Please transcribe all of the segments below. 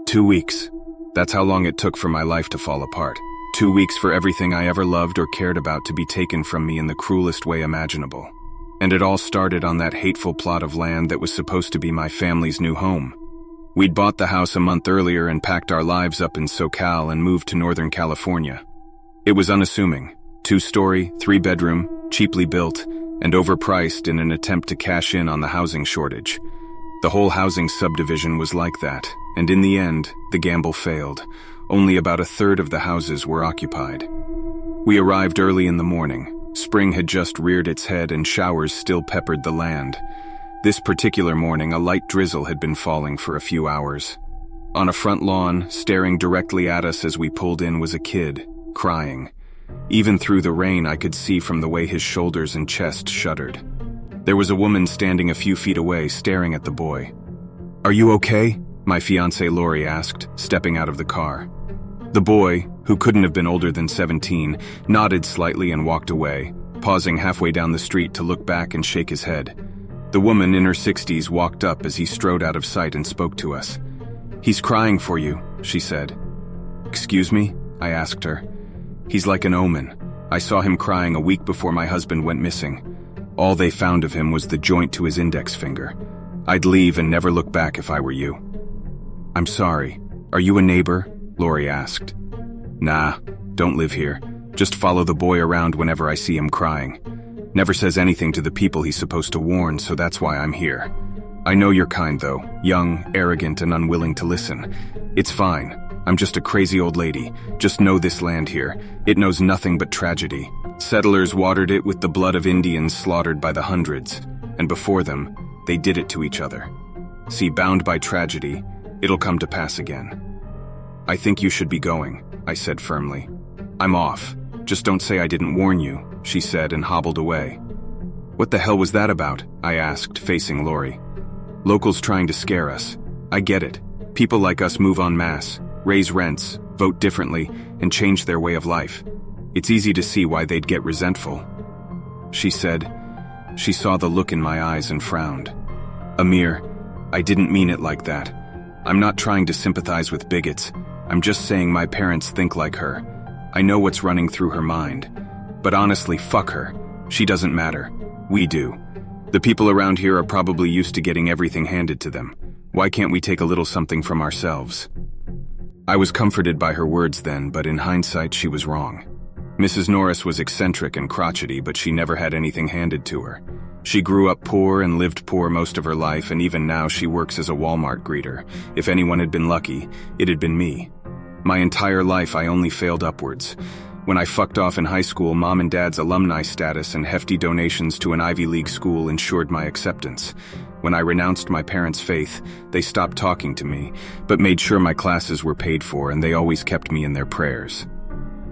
2 weeks. That's how long it took for my life to fall apart. 2 weeks for everything I ever loved or cared about to be taken from me in the cruelest way imaginable. And it all started on that hateful plot of land that was supposed to be my family's new home. We'd bought the house a month earlier and packed our lives up in SoCal and moved to Northern California. It was unassuming. 2-story, 3-bedroom, cheaply built, and overpriced in an attempt to cash in on the housing shortage. The whole housing subdivision was like that, and in the end, the gamble failed. Only about a third of the houses were occupied. We arrived early in the morning. Spring had just reared its head and showers still peppered the land. This particular morning, a light drizzle had been falling for a few hours. On a front lawn, staring directly at us as we pulled in, was a kid, crying. Even through the rain, I could see from the way his shoulders and chest shuddered. There was a woman standing a few feet away, staring at the boy. "Are you okay?" my fiancée Lori asked, stepping out of the car. The boy, who couldn't have been older than 17, nodded slightly and walked away, pausing halfway down the street to look back and shake his head. The woman in her 60s walked up as he strode out of sight and spoke to us. "He's crying for you," she said. "Excuse me?" I asked her. "He's like an omen. I saw him crying a week before my husband went missing. All they found of him was the joint to his index finger. I'd leave and never look back if I were you." "I'm sorry. Are you a neighbor?" Lori asked. "Nah, don't live here. Just follow the boy around whenever I see him crying. Never says anything to the people he's supposed to warn, so that's why I'm here. I know you're kind though, young, arrogant, and unwilling to listen. It's fine. I'm just a crazy old lady. Just know this land here. It knows nothing but tragedy. Settlers watered it with the blood of Indians slaughtered by the hundreds, and before them, they did it to each other. See, bound by tragedy, it'll come to pass again." "I think you should be going," I said firmly. "I'm off. Just don't say I didn't warn you," she said and hobbled away. "What the hell was that about?" I asked, facing Lori. "Locals trying to scare us. I get it. People like us move en masse, raise rents, vote differently, and change their way of life. It's easy to see why they'd get resentful," she said. She saw the look in my eyes and frowned. "Amir, I didn't mean it like that. I'm not trying to sympathize with bigots. I'm just saying my parents think like her. I know what's running through her mind. But honestly, fuck her. She doesn't matter. We do. The people around here are probably used to getting everything handed to them. Why can't we take a little something from ourselves?" I was comforted by her words then, but in hindsight she was wrong. Mrs. Norris was eccentric and crotchety, but she never had anything handed to her. She grew up poor and lived poor most of her life, and even now she works as a Walmart greeter. If anyone had been lucky, it had been me. My entire life I only failed upwards. When I fucked off in high school, Mom and Dad's alumni status and hefty donations to an Ivy League school ensured my acceptance. When I renounced my parents' faith, they stopped talking to me, but made sure my classes were paid for, and they always kept me in their prayers.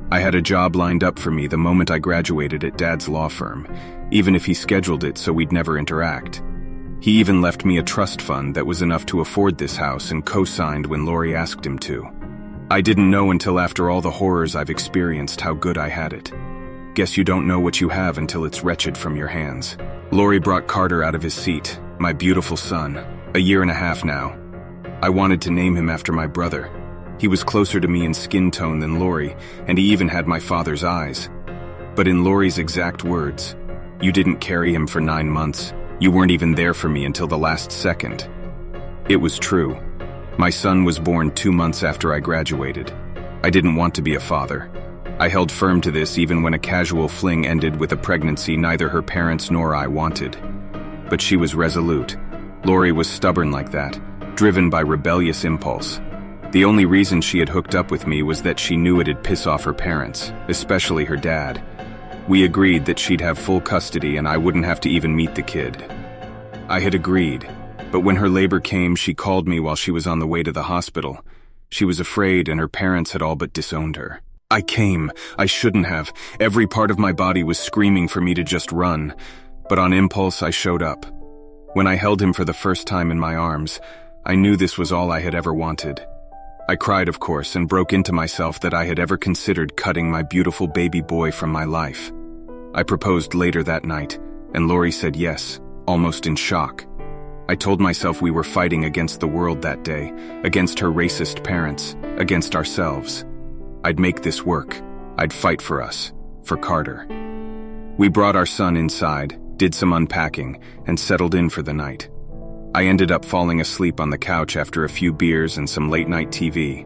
I had a job lined up for me the moment I graduated at Dad's law firm, even if he scheduled it so we'd never interact. He even left me a trust fund that was enough to afford this house and co-signed when Lori asked him to. I didn't know until after all the horrors I've experienced how good I had it. Guess you don't know what you have until it's wretched from your hands. Lori brought Carter out of his seat, my beautiful son, 1.5 years now. I wanted to name him after my brother. He was closer to me in skin tone than Lori, and he even had my father's eyes. But in Lori's exact words, "You didn't carry him for 9 months. You weren't even there for me until the last second." It was true. My son was born 2 months after I graduated. I didn't want to be a father. I held firm to this even when a casual fling ended with a pregnancy neither her parents nor I wanted. But she was resolute. Lori was stubborn like that, driven by rebellious impulse. The only reason she had hooked up with me was that she knew it'd piss off her parents, especially her dad. We agreed that she'd have full custody and I wouldn't have to even meet the kid. I had agreed, but when her labor came, she called me while she was on the way to the hospital. She was afraid and her parents had all but disowned her. I came. I shouldn't have. Every part of my body was screaming for me to just run. But on impulse, I showed up. When I held him for the first time in my arms, I knew this was all I had ever wanted. I cried, of course, and broke into myself that I had ever considered cutting my beautiful baby boy from my life. I proposed later that night, and Lori said yes, almost in shock. I told myself we were fighting against the world that day, against her racist parents, against ourselves. I'd make this work. I'd fight for us, for Carter. We brought our son inside, did some unpacking, and settled in for the night. I ended up falling asleep on the couch after a few beers and some late-night TV.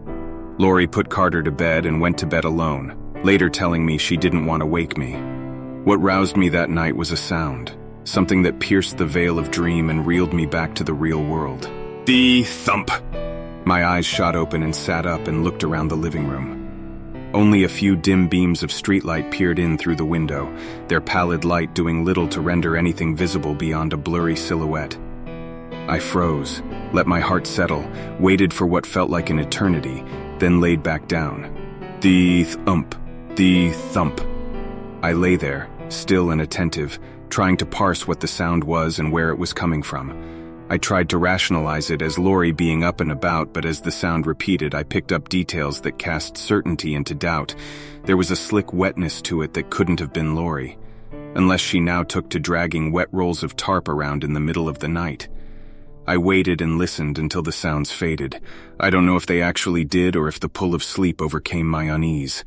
Lori put Carter to bed and went to bed alone, later telling me she didn't want to wake me. What roused me that night was a sound, something that pierced the veil of dream and reeled me back to the real world. The thump! My eyes shot open and sat up and looked around the living room. Only a few dim beams of streetlight peered in through the window, their pallid light doing little to render anything visible beyond a blurry silhouette. I froze, let my heart settle, waited for what felt like an eternity, then laid back down. The thump, the thump. I lay there, still and attentive, trying to parse what the sound was and where it was coming from. I tried to rationalize it as Lori being up and about, but as the sound repeated, I picked up details that cast certainty into doubt. There was a slick wetness to it that couldn't have been Lori, unless she now took to dragging wet rolls of tarp around in the middle of the night. I waited and listened until the sounds faded. I don't know if they actually did or if the pull of sleep overcame my unease.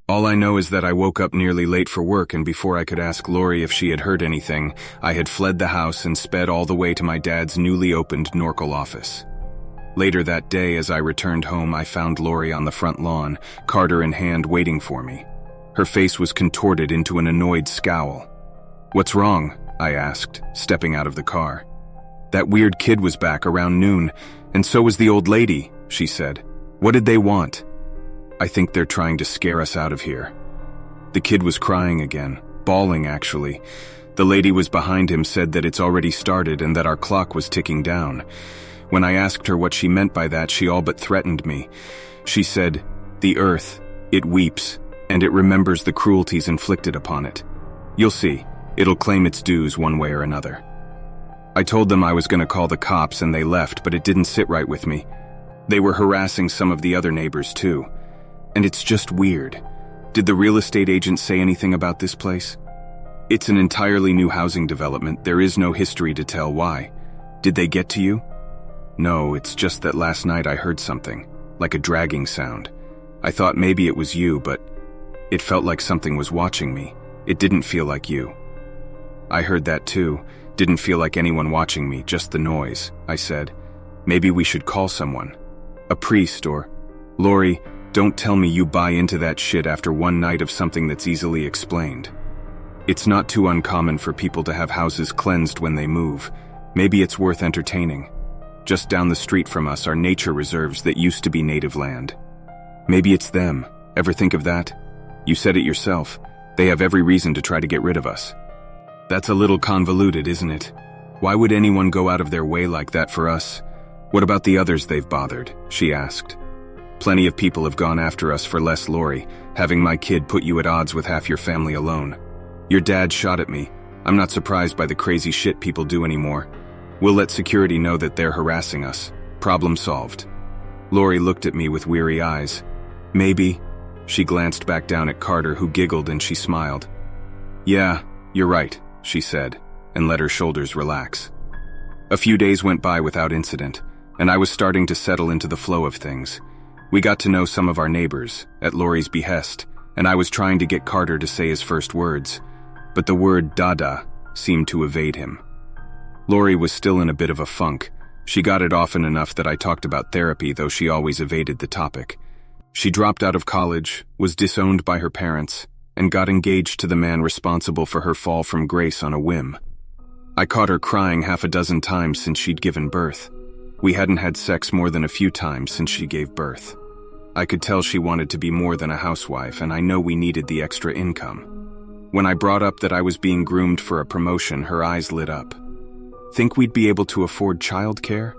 All I know is that I woke up nearly late for work, and before I could ask Lori if she had heard anything, I had fled the house and sped all the way to my dad's newly opened Norcal office. Later that day, as I returned home, I found Lori on the front lawn, Carter in hand, waiting for me. Her face was contorted into an annoyed scowl. "What's wrong?" I asked, stepping out of the car. "That weird kid was back around noon, and so was the old lady," she said. "What did they want?" "I think they're trying to scare us out of here." The kid was crying again, bawling actually. The lady was behind him said that it's already started and that our clock was ticking down. When I asked her what she meant by that, she all but threatened me. She said, "The earth, it weeps, and it remembers the cruelties inflicted upon it. You'll see, it'll claim its dues one way or another." I told them I was going to call the cops and they left, but it didn't sit right with me. They were harassing some of the other neighbors too. And it's just weird. Did the real estate agent say anything about this place? It's an entirely new housing development. There is no history to tell why. Did they get to you? No, it's just that last night I heard something, like a dragging sound. I thought maybe it was you, but it felt like something was watching me. It didn't feel like you. I heard that too. Didn't feel like anyone watching me, just the noise, I said. Maybe we should call someone. A priest or... Lori, don't tell me you buy into that shit after one night of something that's easily explained. It's not too uncommon for people to have houses cleansed when they move. Maybe it's worth entertaining. Just down the street from us are nature reserves that used to be native land. Maybe it's them. Ever think of that? You said it yourself. They have every reason to try to get rid of us. That's a little convoluted, isn't it? Why would anyone go out of their way like that for us? What about the others they've bothered? She asked. Plenty of people have gone after us for less, Lori, having my kid put you at odds with half your family alone. Your dad shot at me. I'm not surprised by the crazy shit people do anymore. We'll let security know that they're harassing us. Problem solved. Lori looked at me with weary eyes. Maybe. She glanced back down at Carter, who giggled, and she smiled. Yeah, you're right, she said, and let her shoulders relax. A few days went by without incident, and I was starting to settle into the flow of things. We got to know some of our neighbors, at Lori's behest, and I was trying to get Carter to say his first words, but the word dada seemed to evade him. Lori was still in a bit of a funk. She got it often enough that I talked about therapy, though she always evaded the topic. She dropped out of college, was disowned by her parents, and got engaged to the man responsible for her fall from grace on a whim. I caught her crying half a dozen times since she'd given birth. We hadn't had sex more than a few times since she gave birth. I could tell she wanted to be more than a housewife, and I know we needed the extra income. When I brought up that I was being groomed for a promotion, her eyes lit up. Think we'd be able to afford childcare?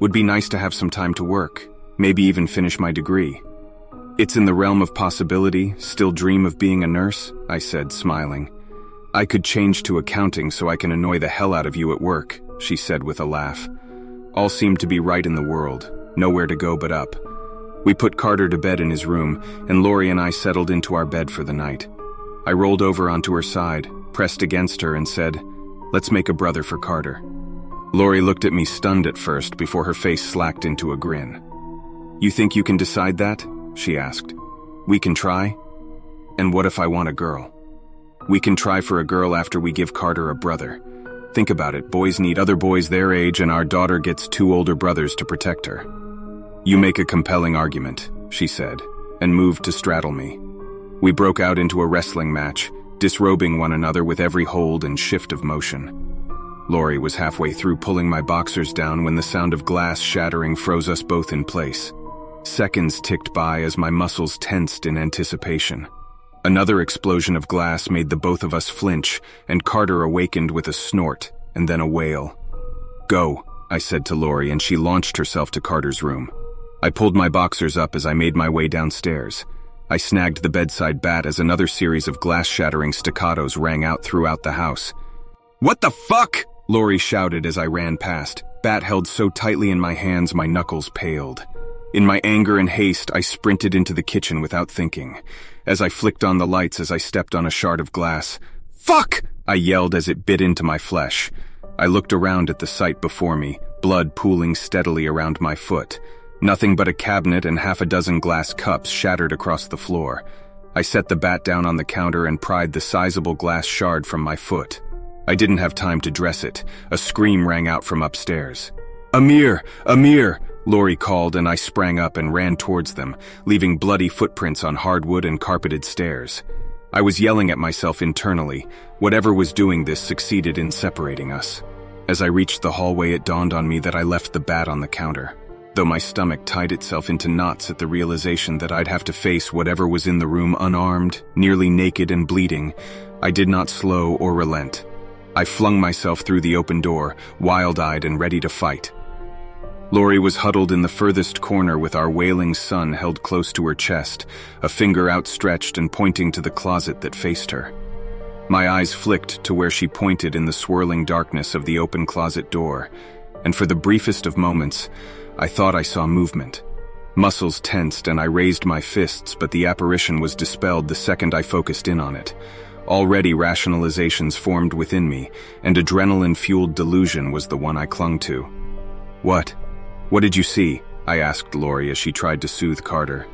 Would be nice to have some time to work, maybe even finish my degree. It's in the realm of possibility, still dream of being a nurse, I said, smiling. I could change to accounting so I can annoy the hell out of you at work, she said with a laugh. All seemed to be right in the world, nowhere to go but up. We put Carter to bed in his room, and Lori and I settled into our bed for the night. I rolled over onto her side, pressed against her, and said, "Let's make a brother for Carter." Lori looked at me stunned at first before her face slacked into a grin. "You think you can decide that?" she asked. "We can try? And what if I want a girl? We can try for a girl after we give Carter a brother. Think about it, boys need other boys their age and our daughter gets 2 older brothers to protect her." "You make a compelling argument," she said, and moved to straddle me. We broke out into a wrestling match, disrobing one another with every hold and shift of motion. Lori was halfway through pulling my boxers down when the sound of glass shattering froze us both in place. Seconds ticked by as my muscles tensed in anticipation. Another explosion of glass made the both of us flinch, and Carter awakened with a snort and then a wail. "Go," I said to Lori, and she launched herself to Carter's room. I pulled my boxers up as I made my way downstairs. I snagged the bedside bat as another series of glass-shattering staccatos rang out throughout the house. "What the fuck?" Lori shouted as I ran past, bat held so tightly in my hands my knuckles paled. In my anger and haste, I sprinted into the kitchen without thinking. As I flicked on the lights as I stepped on a shard of glass. "Fuck!" I yelled as it bit into my flesh. I looked around at the sight before me, blood pooling steadily around my foot. Nothing but a cabinet and half a dozen glass cups shattered across the floor. I set the bat down on the counter and pried the sizable glass shard from my foot. I didn't have time to dress it. A scream rang out from upstairs. "Amir! Amir!" Lori called, and I sprang up and ran towards them, leaving bloody footprints on hardwood and carpeted stairs. I was yelling at myself internally. Whatever was doing this succeeded in separating us. As I reached the hallway, it dawned on me that I left the bat on the counter. Though my stomach tied itself into knots at the realization that I'd have to face whatever was in the room unarmed, nearly naked and bleeding, I did not slow or relent. I flung myself through the open door, wild-eyed and ready to fight. Lori was huddled in the furthest corner with our wailing son held close to her chest, a finger outstretched and pointing to the closet that faced her. My eyes flicked to where she pointed in the swirling darkness of the open closet door, and for the briefest of moments, I thought I saw movement. Muscles tensed and I raised my fists, but the apparition was dispelled the second I focused in on it. Already rationalizations formed within me, and adrenaline-fueled delusion was the one I clung to. "What? What did you see?" I asked Lori as she tried to soothe Carter.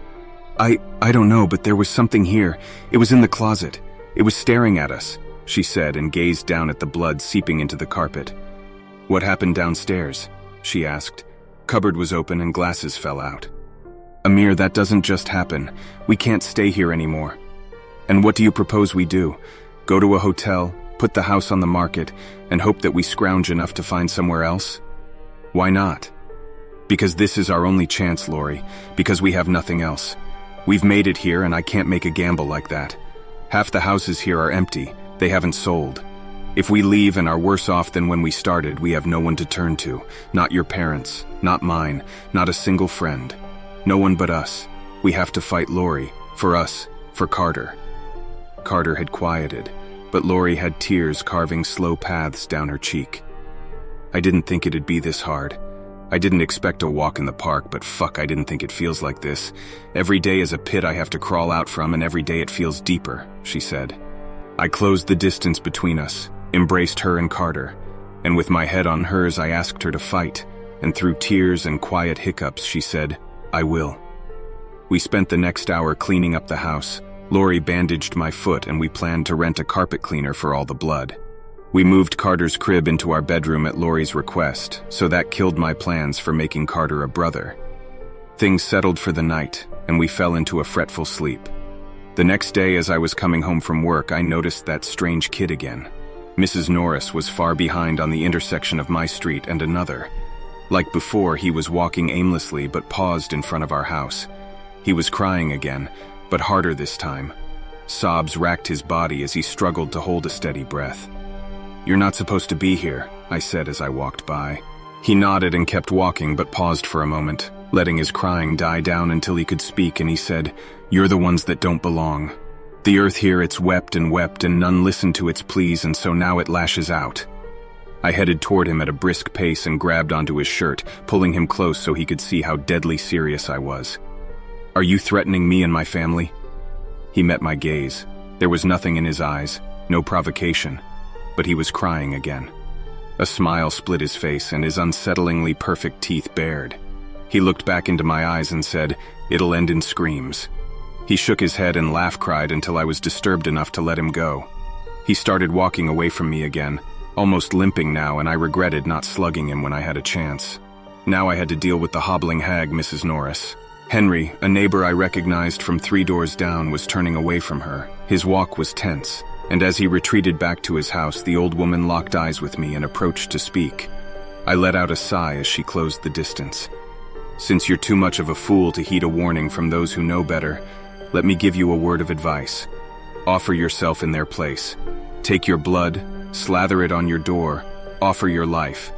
I don't know, but there was something here. It was in the closet. It was staring at us," she said and gazed down at the blood seeping into the carpet. "What happened downstairs?" she asked. "Cupboard was open and glasses fell out." "Amir, that doesn't just happen. We can't stay here anymore." "And what do you propose we do? Go to a hotel, put the house on the market, and hope that we scrounge enough to find somewhere else?" "Why not?" "Because this is our only chance, Lori. Because we have nothing else. We've made it here and I can't make a gamble like that. Half the houses here are empty. They haven't sold. If we leave and are worse off than when we started, we have no one to turn to. Not your parents, not mine, not a single friend. No one but us. We have to fight Lori. For us. For Carter." Carter had quieted, but Lori had tears carving slow paths down her cheek. "I didn't think it'd be this hard. I didn't expect a walk in the park, but fuck, I didn't think it feels like this. Every day is a pit I have to crawl out from, and every day it feels deeper," she said. I closed the distance between us, embraced her and Carter, and with my head on hers I asked her to fight, and through tears and quiet hiccups she said, "I will." We spent the next hour cleaning up the house. Lori bandaged my foot and we planned to rent a carpet cleaner for all the blood. We moved Carter's crib into our bedroom at Lori's request, so that killed my plans for making Carter a brother. Things settled for the night, and we fell into a fretful sleep. The next day as I was coming home from work, I noticed that strange kid again. Mrs. Norris was far behind on the intersection of my street and another. Like before, he was walking aimlessly but paused in front of our house. He was crying again, but harder this time. Sobs racked his body as he struggled to hold a steady breath. "You're not supposed to be here," I said as I walked by. He nodded and kept walking but paused for a moment, letting his crying die down until he could speak, and he said, "You're the ones that don't belong. The earth here, it's wept and none listened to its pleas, and so now it lashes out." I headed toward him at a brisk pace and grabbed onto his shirt, pulling him close so he could see how deadly serious I was. "Are you threatening me and my family?" He met my gaze. There was nothing in his eyes, no provocation, but he was crying again. A smile split his face and his unsettlingly perfect teeth bared. He looked back into my eyes and said, "It'll end in screams." He shook his head and laugh-cried until I was disturbed enough to let him go. He started walking away from me again, almost limping now, and I regretted not slugging him when I had a chance. Now I had to deal with the hobbling hag, Mrs. Norris. Henry, a neighbor I recognized from 3 doors down, was turning away from her. His walk was tense, and as he retreated back to his house, the old woman locked eyes with me and approached to speak. I let out a sigh as she closed the distance. "Since you're too much of a fool to heed a warning from those who know better, let me give you a word of advice. Offer yourself in their place. Take your blood, slather it on your door, offer your life.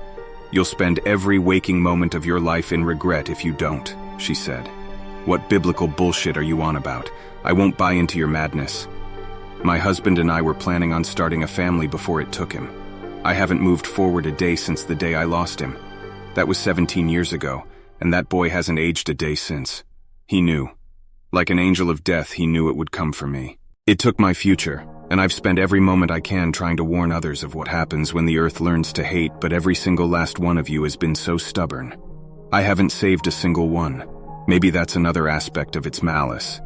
You'll spend every waking moment of your life in regret if you don't," she said. "What biblical bullshit are you on about? I won't buy into your madness. My husband and I were planning on starting a family before it took him. I haven't moved forward a day since the day I lost him. That was 17 years ago, and that boy hasn't aged a day since. He knew. Like an angel of death, he knew it would come for me. It took my future, and I've spent every moment I can trying to warn others of what happens when the earth learns to hate, but every single last one of you has been so stubborn. I haven't saved a single one. Maybe that's another aspect of its malice.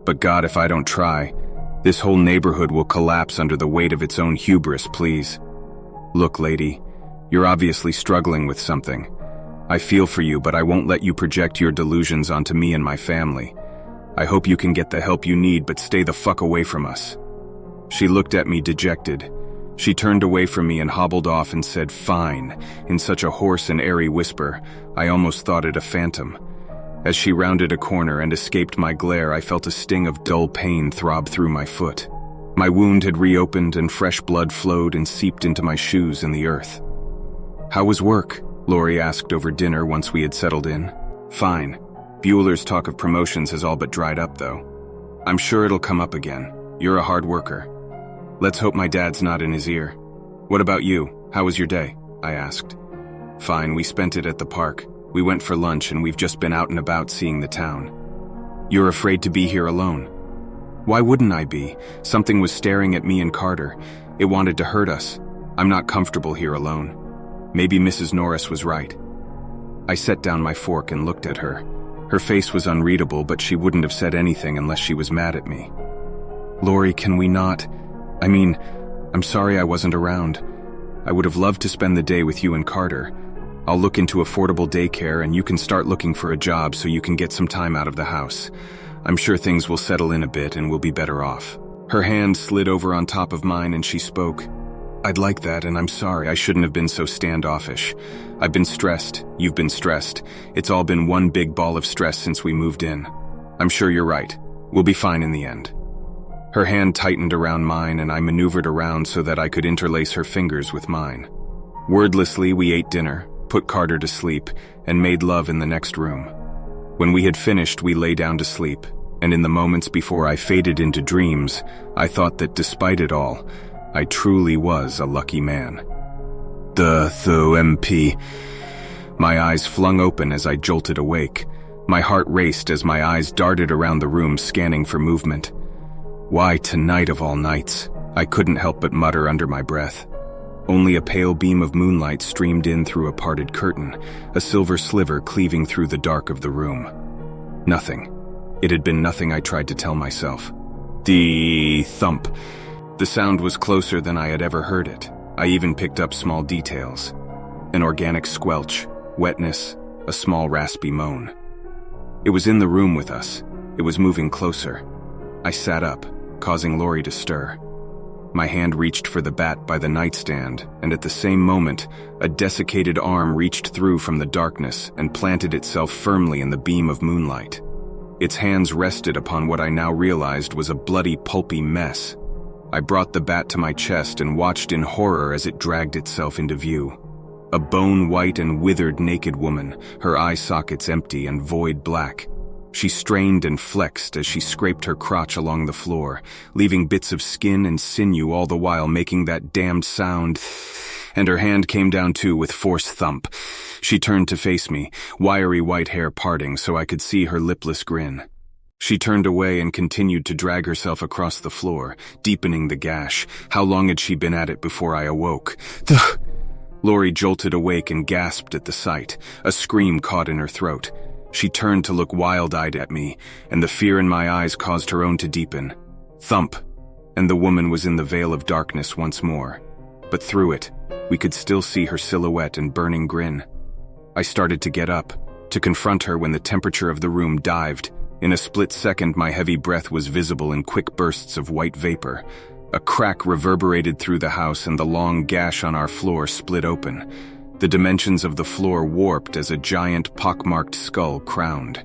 But God, if I don't try, this whole neighborhood will collapse under the weight of its own hubris, please. Look, lady, you're obviously struggling with something. I feel for you, but I won't let you project your delusions onto me and my family. I hope you can get the help you need, but stay the fuck away from us." She looked at me dejected. She turned away from me and hobbled off and said, "Fine," in such a hoarse and airy whisper, I almost thought it a phantom. As she rounded a corner and escaped my glare, I felt a sting of dull pain throb through my foot. My wound had reopened and fresh blood flowed and seeped into my shoes in the earth. "How was work?" Lori asked over dinner once we had settled in. "Fine. Bueller's talk of promotions has all but dried up, though. I'm sure it'll come up again. You're a hard worker. Let's hope my dad's not in his ear. What about you? How was your day?" I asked. "Fine, we spent it at the park. We went for lunch and we've just been out and about seeing the town." "You're afraid to be here alone?" "Why wouldn't I be? Something was staring at me and Carter. It wanted to hurt us. I'm not comfortable here alone. Maybe Mrs. Norris was right." I set down my fork and looked at her. Her face was unreadable, but she wouldn't have said anything unless she was mad at me. "Lori, can we not? I'm sorry I wasn't around. I would have loved to spend the day with you and Carter. I'll look into affordable daycare and you can start looking for a job so you can get some time out of the house. I'm sure things will settle in a bit and we'll be better off." Her hand slid over on top of mine and she spoke. "I'd like that, and I'm sorry I shouldn't have been so standoffish. I've been stressed, you've been stressed. It's all been one big ball of stress since we moved in. I'm sure you're right. We'll be fine in the end." Her hand tightened around mine and I maneuvered around so that I could interlace her fingers with mine. Wordlessly, we ate dinner, put Carter to sleep, and made love in the next room. When we had finished, we lay down to sleep, and in the moments before I faded into dreams, I thought that despite it all, I truly was a lucky man. MP. My eyes flung open as I jolted awake. My heart raced as my eyes darted around the room scanning for movement. Why tonight of all nights? I couldn't help but mutter under my breath. Only a pale beam of moonlight streamed in through a parted curtain, a silver sliver cleaving through the dark of the room. Nothing. It had been nothing I tried to tell myself. The thump. The sound was closer than I had ever heard it. I even picked up small details. An organic squelch, wetness, a small raspy moan. It was in the room with us. It was moving closer. I sat up, causing Lori to stir. My hand reached for the bat by the nightstand, and at the same moment, a desiccated arm reached through from the darkness and planted itself firmly in the beam of moonlight. Its hands rested upon what I now realized was a bloody, pulpy mess. I brought the bat to my chest and watched in horror as it dragged itself into view. A bone-white and withered naked woman, her eye sockets empty and void black. She strained and flexed as she scraped her crotch along the floor, leaving bits of skin and sinew all the while making that damned sound. And her hand came down too with force thump. She turned to face me, wiry white hair parting so I could see her lipless grin. She turned away and continued to drag herself across the floor, deepening the gash. How long had she been at it before I awoke? Lori jolted awake and gasped at the sight. A scream caught in her throat. She turned to look wild-eyed at me, and the fear in my eyes caused her own to deepen. Thump! And the woman was in the veil of darkness once more. But through it, we could still see her silhouette and burning grin. I started to get up, to confront her when the temperature of the room dived. In a split second, my heavy breath was visible in quick bursts of white vapor. A crack reverberated through the house and the long gash on our floor split open. The dimensions of the floor warped as a giant, pockmarked skull crowned.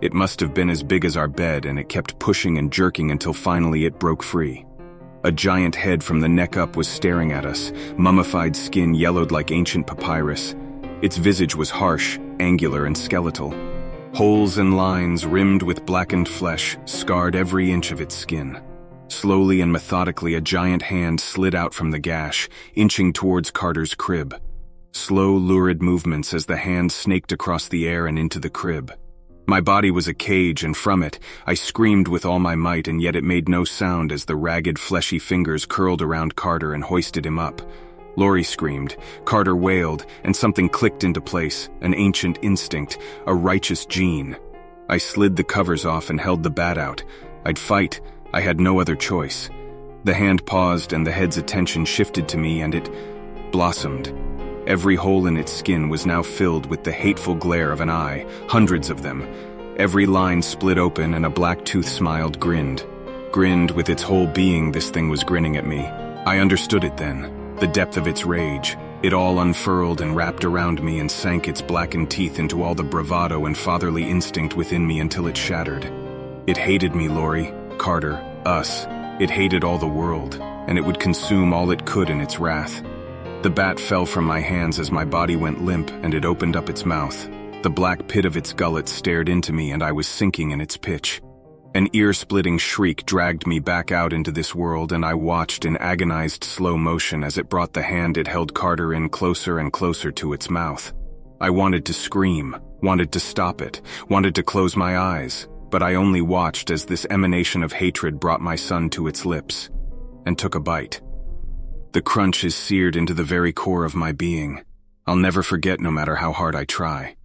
It must have been as big as our bed, and it kept pushing and jerking until finally it broke free. A giant head from the neck up was staring at us, mummified skin yellowed like ancient papyrus. Its visage was harsh, angular, and skeletal. Holes and lines rimmed with blackened flesh scarred every inch of its skin. Slowly and methodically, a giant hand slid out from the gash, inching towards Carter's crib. Slow, lurid movements as the hand snaked across the air and into the crib. My body was a cage, and from it, I screamed with all my might, and yet it made no sound as the ragged, fleshy fingers curled around Carter and hoisted him up. Lori screamed, Carter wailed, and something clicked into place, an ancient instinct, a righteous gene. I slid the covers off and held the bat out. I'd fight. I had no other choice. The hand paused, and the head's attention shifted to me, and it blossomed. Every hole in its skin was now filled with the hateful glare of an eye, hundreds of them. Every line split open, and a black tooth smiled, grinned. Grinned with its whole being. This thing was grinning at me. I understood it then, the depth of its rage. It all unfurled and wrapped around me and sank its blackened teeth into all the bravado and fatherly instinct within me until it shattered. It hated me, Lori, Carter, us. It hated all the world, and it would consume all it could in its wrath. The bat fell from my hands as my body went limp, and it opened up its mouth. The black pit of its gullet stared into me, and I was sinking in its pitch. An ear-splitting shriek dragged me back out into this world, and I watched in agonized slow motion as it brought the hand it held Carter in closer and closer to its mouth. I wanted to scream, wanted to stop it, wanted to close my eyes, but I only watched as this emanation of hatred brought my son to its lips, and took a bite. The crunch is seared into the very core of my being. I'll never forget, no matter how hard I try.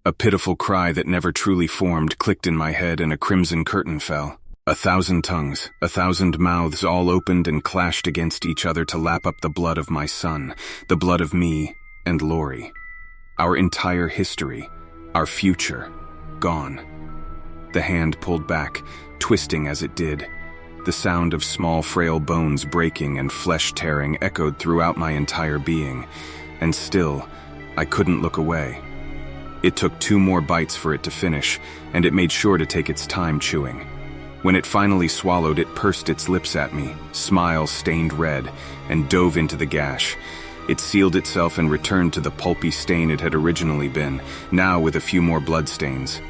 A pitiful cry that never truly formed clicked in my head, and a crimson curtain fell. 1,000 tongues, 1,000 mouths all opened and clashed against each other to lap up the blood of my son, the blood of me and Lori. Our entire history, our future, gone. The hand pulled back, twisting as it did. The sound of small, frail bones breaking and flesh tearing echoed throughout my entire being, and still, I couldn't look away. It took 2 more bites for it to finish, and it made sure to take its time chewing. When it finally swallowed, it pursed its lips at me, smile stained red, and dove into the gash. It sealed itself and returned to the pulpy stain it had originally been, now with a few more bloodstains.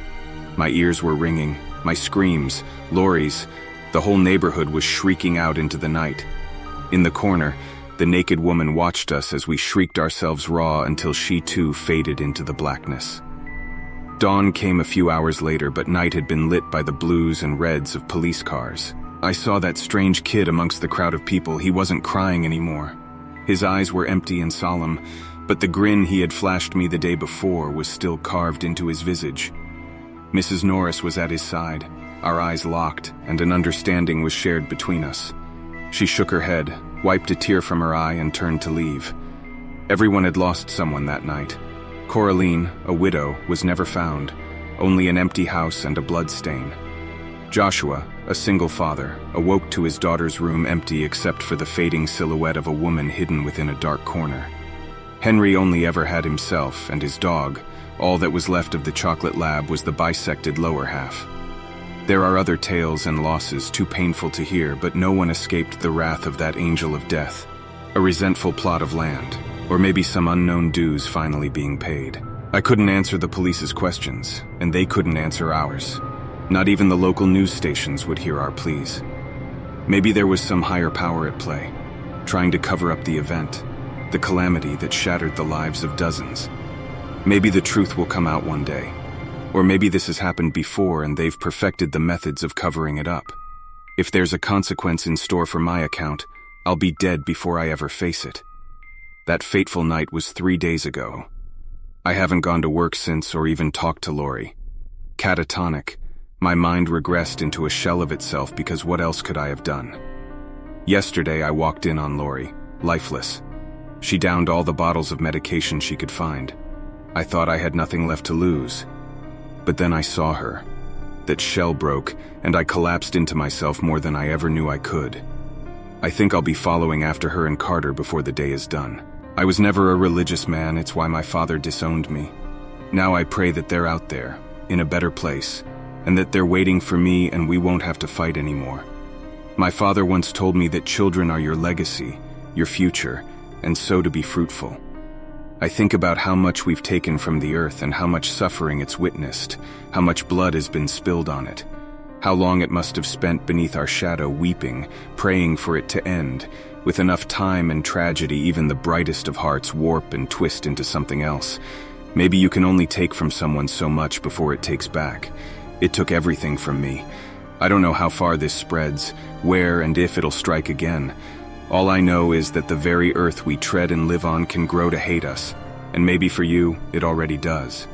My ears were ringing, my screams, Lori's. The whole neighborhood was shrieking out into the night. In the corner, the naked woman watched us as we shrieked ourselves raw until she too faded into the blackness. Dawn came a few hours later, but night had been lit by the blues and reds of police cars. I saw that strange kid amongst the crowd of people. He wasn't crying anymore. His eyes were empty and solemn, but the grin he had flashed me the day before was still carved into his visage. Mrs. Norris was at his side. Our eyes locked, and an understanding was shared between us. She shook her head, wiped a tear from her eye, and turned to leave. Everyone had lost someone that night. Coraline, a widow, was never found, only an empty house and a bloodstain. Joshua, a single father, awoke to his daughter's room empty except for the fading silhouette of a woman hidden within a dark corner. Henry only ever had himself and his dog. All that was left of the chocolate lab was the bisected lower half. There are other tales and losses too painful to hear, but no one escaped the wrath of that angel of death. A resentful plot of land, or maybe some unknown dues finally being paid. I couldn't answer the police's questions, and they couldn't answer ours. Not even the local news stations would hear our pleas. Maybe there was some higher power at play, trying to cover up the event, the calamity that shattered the lives of dozens. Maybe the truth will come out one day. Or maybe this has happened before and they've perfected the methods of covering it up. If there's a consequence in store for my account, I'll be dead before I ever face it. That fateful night was 3 days ago. I haven't gone to work since or even talked to Lori. Catatonic, my mind regressed into a shell of itself because what else could I have done? Yesterday I walked in on Lori, lifeless. She downed all the bottles of medication she could find. I thought I had nothing left to lose. But then I saw her. That shell broke, and I collapsed into myself more than I ever knew I could. I think I'll be following after her and Carter before the day is done. I was never a religious man, it's why my father disowned me. Now I pray that they're out there, in a better place, and that they're waiting for me and we won't have to fight anymore. My father once told me that children are your legacy, your future, and so to be fruitful. I think about how much we've taken from the earth and how much suffering it's witnessed, how much blood has been spilled on it, how long it must have spent beneath our shadow weeping, praying for it to end. With enough time and tragedy, even the brightest of hearts warp and twist into something else. Maybe you can only take from someone so much before it takes back. It took everything from me. I don't know how far this spreads, where and if it'll strike again. All I know is that the very earth we tread and live on can grow to hate us, and maybe for you, it already does.